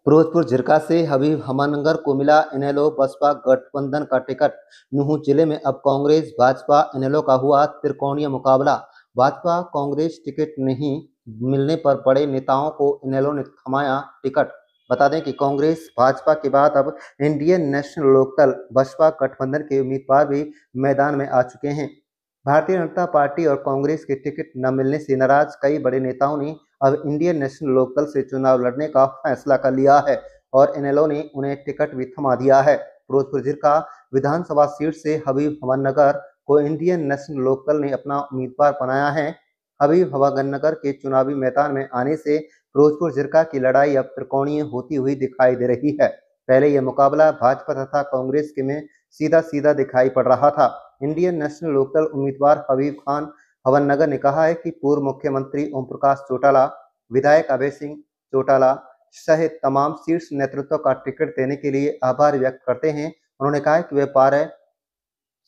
फिरोजपुर झिरका से हबीब हमानगर को मिला इनेलो बसपा गठबंधन का टिकट। नूंह जिले में अब कांग्रेस भाजपा इनेलो का हुआ त्रिकोणीय मुकाबला। भाजपा कांग्रेस टिकट नहीं मिलने पर बड़े नेताओं को इनेलो ने थमाया टिकट। बता दें कि कांग्रेस भाजपा के बाद अब इंडियन नेशनल लोकदल बसपा गठबंधन के उम्मीदवार भी मैदान में आ चुके हैं। भारतीय जनता पार्टी और कांग्रेस के टिकट न मिलने से नाराज कई बड़े नेताओं ने अब इंडियन नेशनल लोकदल से चुनाव लड़ने का फैसला कर लिया है और इनेलो ने उन्हें टिकट भी थमा दिया है। फिरोजपुर झिरका विधानसभा सीट से हबीब हमानगर को इंडियन नेशनल लोकदल ने अपना उम्मीदवार बनाया है। हबीब हमानगर के चुनावी मैदान में आने से फिरोजपुर झिरका की लड़ाई अब त्रिकोणीय होती हुई दिखाई दे रही है। पहले यह मुकाबला भाजपा तथा कांग्रेस के में सीधा दिखाई पड़ रहा था। इंडियन नेशनल लोकदल उम्मीदवार हबीब खान हवनगर ने कहा है कि पूर्व मुख्यमंत्री ओम प्रकाश चौटाला, विधायक अभय सिंह चौटाला सहित तमाम शीर्ष नेतृत्व का टिकट देने के लिए आभार व्यक्त करते हैं। उन्होंने कहा कि वे 12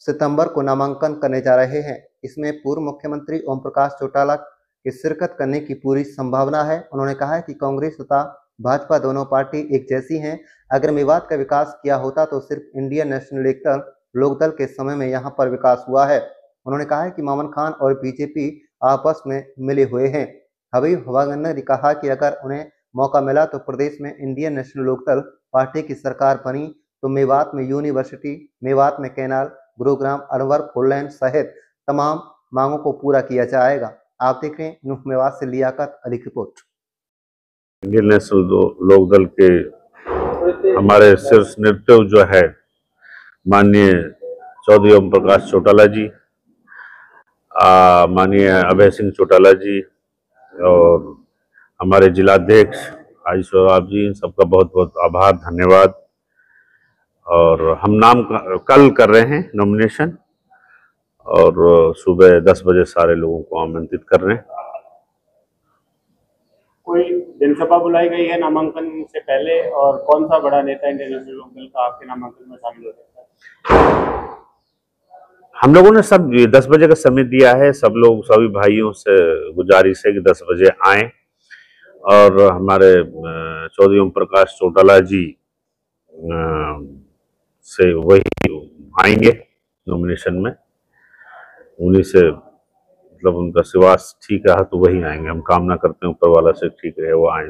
सितंबर को नामांकन करने जा रहे हैं। इसमें पूर्व मुख्यमंत्री ओम प्रकाश चौटाला के शिरकत करने की पूरी संभावना है। उन्होंने कहा कि कांग्रेस तथा भाजपा दोनों पार्टी एक जैसी हैं। अगर मेवात का विकास किया होता तो सिर्फ इंडियन नेशनल लोकदल के समय में यहाँ पर विकास हुआ है। उन्होंने कहा कि मोमन खान और बीजेपी आपस में मिले हुए हैं। हबीब हमानगर ने कहा कि अगर उन्हें मौका मिला तो प्रदेश में इंडियन नेशनल लोकदल पार्टी की सरकार बनी तो मेवात में यूनिवर्सिटी, मेवात में कैनाल, गुरुग्राम अनवर फोरलेन सहित तमाम मांगों को पूरा किया जाएगा। आप देख रहे हैं न्यूज़ मेवात से लियाकत अली की रिपोर्ट। इंडियन नेशनल लोकदल के हमारे शीर्ष नेतृत्व जो है माननीय चौधरी ओम प्रकाश चौटाला जी, माननीय अभय सिंह चौटाला जी और हमारे जिलाध्यक्ष आयुष जी, इन सबका बहुत बहुत आभार, धन्यवाद। और हम नाम कल कर रहे हैं नॉमिनेशन और सुबह 10 बजे सारे लोगों को आमंत्रित कर रहे हैं। कोई जनसभा बुलाई गई है नामांकन से पहले, और कौन सा बड़ा नेता इंडियन नेशनल लोकदल का आपके नामांकन में शामिल हो सकता है? हम लोगों ने सब 10 बजे का समय दिया है। सब लोग, सभी भाइयों से गुजारिश है कि 10 बजे आएं और हमारे चौधरी ओम प्रकाश चौटाला जी से वही आएंगे नॉमिनेशन में। उन्हीं से मतलब उनका शिवास ठीक रहा तो वही आएंगे। हम कामना करते हैं ऊपर वाला से ठीक रहे, वो आए।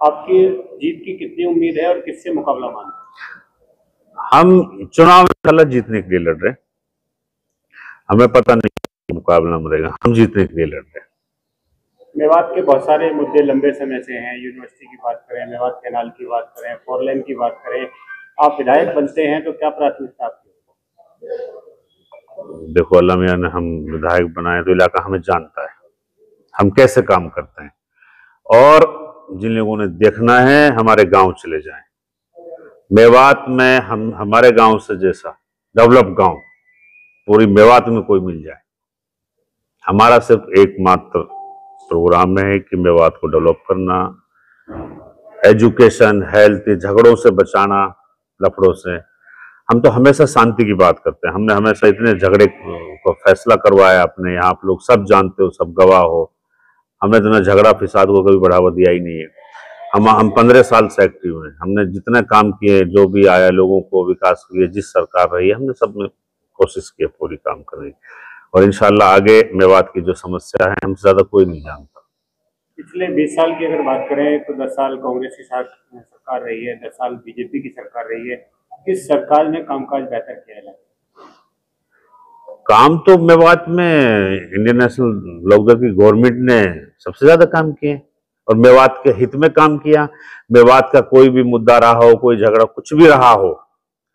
आपकी जीत की कितनी उम्मीद है और किससे मुकाबला मानते? हम चुनाव में जीतने के लिए लड़ रहे हैं। हमें पता नहीं मुकाबला मरेगा, हम जीतने के लिए लड़ रहे हैं। मेवात के बहुत सारे मुद्दे लंबे समय से हैं। यूनिवर्सिटी की बात करें, मेवात कैनाल की बात करें, फोरलेन की बात करें, आप विधायक बनते हैं तो क्या प्राथमिकता आपकी? देखो, अल्लाह मियां ने हम विधायक बनाए तो इलाका हमें जानता है, हम कैसे काम करते हैं। और जिन लोगों ने देखना है हमारे गांव चले जाएं। मेवात में हमारे गांव से जैसा डेवलप गांव पूरी मेवात में कोई मिल जाए। हमारा सिर्फ एकमात्र प्रोग्राम है कि मेवात को डेवलप करना, एजुकेशन, हेल्थ, झगड़ों से बचाना, लफड़ों से। हम तो हमेशा शांति की बात करते हैं। हमने हमेशा इतने झगड़े को फैसला करवाया अपने यहाँ, आप लोग सब जानते हो, सब गवाह हो। हमने इतना झगड़ा फिसाद को कभी बढ़ावा दिया ही नहीं है। हम 15 साल से एक्टिव हैं। हमने जितने काम किए, जो भी आया, लोगों को विकास किए, जिस सरकार रही है हमने सब में कोशिश की पूरी काम करने की। और इंशाल्लाह आगे मेवात की जो समस्या है हमसे ज्यादा कोई नहीं जानता। पिछले 20 साल की अगर बात करें तो 10 साल कांग्रेस की सरकार रही है, 10 साल बीजेपी की सरकार रही है। किस सरकार ने कामकाज बेहतर किया है? काम तो मेवात में इंडियन नेशनल लोकदल की गवर्नमेंट ने सबसे ज्यादा काम किए और मेवात के हित में काम किया। मेवात का कोई भी मुद्दा रहा हो, कोई झगड़ा कुछ भी रहा हो,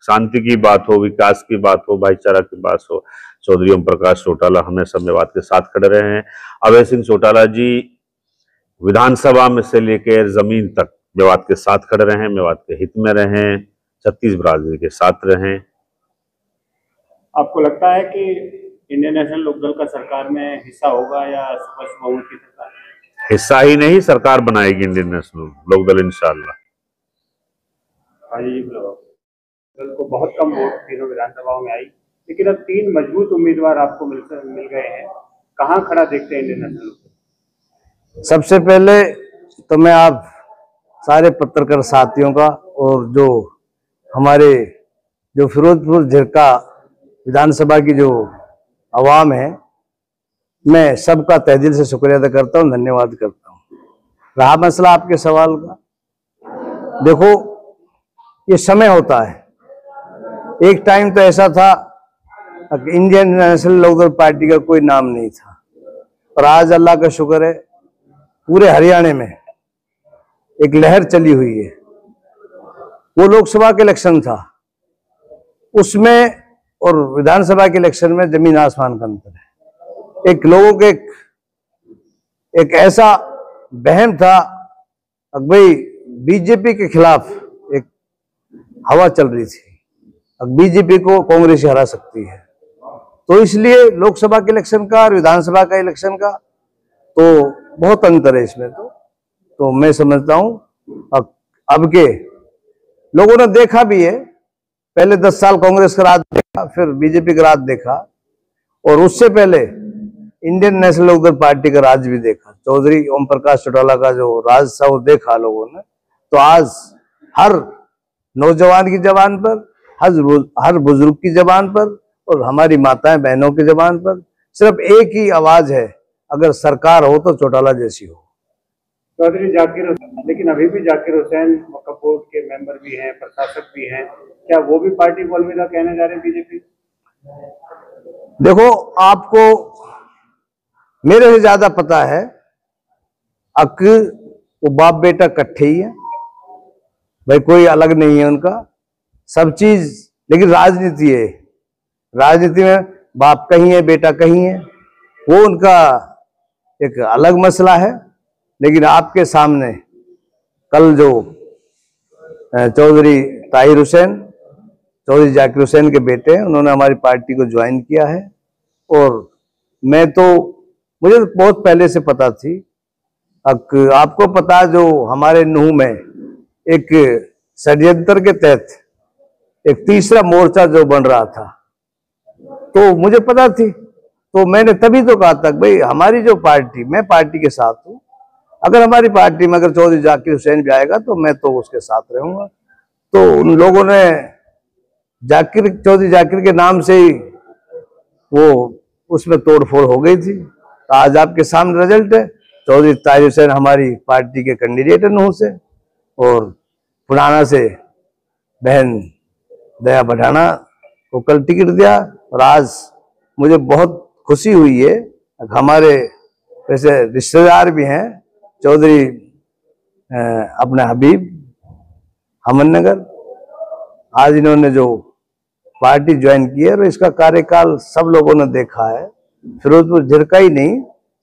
शांति की बात हो, विकास की बात हो, भाईचारा की बात हो, चौधरी ओम प्रकाश चौटाला हमेशा मेवात के साथ खड़े रहे हैं। अभय सिंह चौटाला जी विधानसभा में से लेकर जमीन तक मेवात के साथ खड़े रहे, मेवात के हित में रहे, छत्तीस बरादरी के साथ रहे। आपको लगता है कि इंडियन नेशनल लोकदल का सरकार में हिस्सा होगा या स्पष्ट बहुमत की सरकार? हिस्सा ही नहीं, सरकार बनाएगी इंडियन नेशनल लोकदल इंशाल्लाह। दल को बहुत कम वोट तीनों विधानसभाओं में आई, लेकिन अब 3 मजबूत उम्मीदवार आपको मिल गए हैं। कहाँ खड़ा देखते हैं इंडियन नेशनल लोकदल? सबसे पहले तो मैं आप सारे पत्रकार साथियों का और जो हमारे जो फिरोजपुर झिरका विधानसभा की जो आवाम है, मैं सबका तहे दिल से शुक्रिया अदा करता हूँ, धन्यवाद करता हूँ। रहा मसला आपके सवाल का, देखो ये समय होता है। एक टाइम तो ऐसा था इंडियन नेशनल लोकदल पार्टी का कोई नाम नहीं था, और आज अल्लाह का शुक्र है पूरे हरियाणा में एक लहर चली हुई है। वो लोकसभा के इलेक्शन था, उसमें और विधानसभा के इलेक्शन में जमीन आसमान का अंतर है। एक लोगों के एक ऐसा वहम था कि भाई बीजेपी के खिलाफ एक हवा चल रही थी, अब बीजेपी को कांग्रेस ही हरा सकती है। तो इसलिए लोकसभा के इलेक्शन का और विधानसभा का इलेक्शन का तो बहुत अंतर है इसमें। तो मैं समझता हूं अब के लोगों ने देखा भी है, पहले 10 साल कांग्रेस का राज देखा, फिर बीजेपी का राज देखा, और उससे पहले इंडियन नेशनल लोकदल पार्टी का राज भी देखा। चौधरी ओम प्रकाश चौटाला का जो राज था वो देखा लोगों ने। तो आज हर नौजवान की जबान पर, हर बुजुर्ग की जबान पर और हमारी माताएं बहनों की जबान पर सिर्फ एक ही आवाज है, अगर सरकार हो तो चौटाला जैसी हो। चौधरी जाकिर हुसैन, लेकिन अभी भी जाकिर हुसैन वक्फ बोर्ड के मेंबर भी हैं, प्रशासक भी हैं, क्या वो भी पार्टी को अलविदा कहने जा रहे हैं बीजेपी? देखो, आपको मेरे से ज्यादा पता है वो बाप बेटा इकट्ठे ही है भाई, कोई अलग नहीं है उनका, सब चीज। लेकिन राजनीति है, राजनीति में बाप कहीं है बेटा कहीं है, वो उनका एक अलग मसला है। लेकिन आपके सामने कल जो चौधरी ताहिर हुसैन, चौधरी जाकिर हुसैन के बेटे हैं, उन्होंने हमारी पार्टी को ज्वाइन किया है। और मैं तो मुझे तो बहुत पहले से पता थी। आपको पता, जो हमारे नूह में एक षड्यंत्र के तहत एक तीसरा मोर्चा जो बन रहा था, तो मुझे पता थी। तो मैंने तभी तो कहा था भाई हमारी जो पार्टी, मैं पार्टी के साथ हूं, अगर हमारी पार्टी में अगर चौधरी जाकिर हुसैन भी आएगा तो मैं तो उसके साथ रहूंगा। तो उन लोगों ने चौधरी जाकिर के नाम से ही वो उसमें तोड़फोड़ हो गई थी। तो आज आपके सामने रिजल्ट है, चौधरी ताहिर हुसैन हमारी पार्टी के कैंडिडेट है नूह से, और पुराना से बहन दया बढ़ाना को कल टिकट दिया। और आज मुझे बहुत खुशी हुई है, हमारे वैसे रिश्तेदार भी हैं चौधरी अपने हबीब हमनगर, आज इन्होंने जो पार्टी ज्वाइन की है, और इसका कार्यकाल सब लोगों ने देखा है। फिरोजपुर झिरका ही नहीं,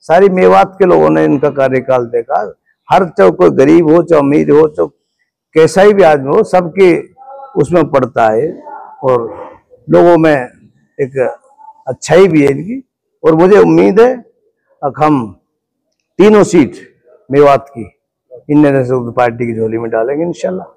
सारी मेवात के लोगों ने इनका कार्यकाल देखा। हर चाहे कोई गरीब हो, चाहे अमीर हो, चाहे कैसा ही भी आदमी हो, सबके उसमें पड़ता है। और लोगों में एक अच्छाई भी है इनकी, और मुझे उम्मीद है हम तीनों सीट मेवात की इंडियन नेशनल पार्टी की झोली में डालेंगे इंशाल्लाह।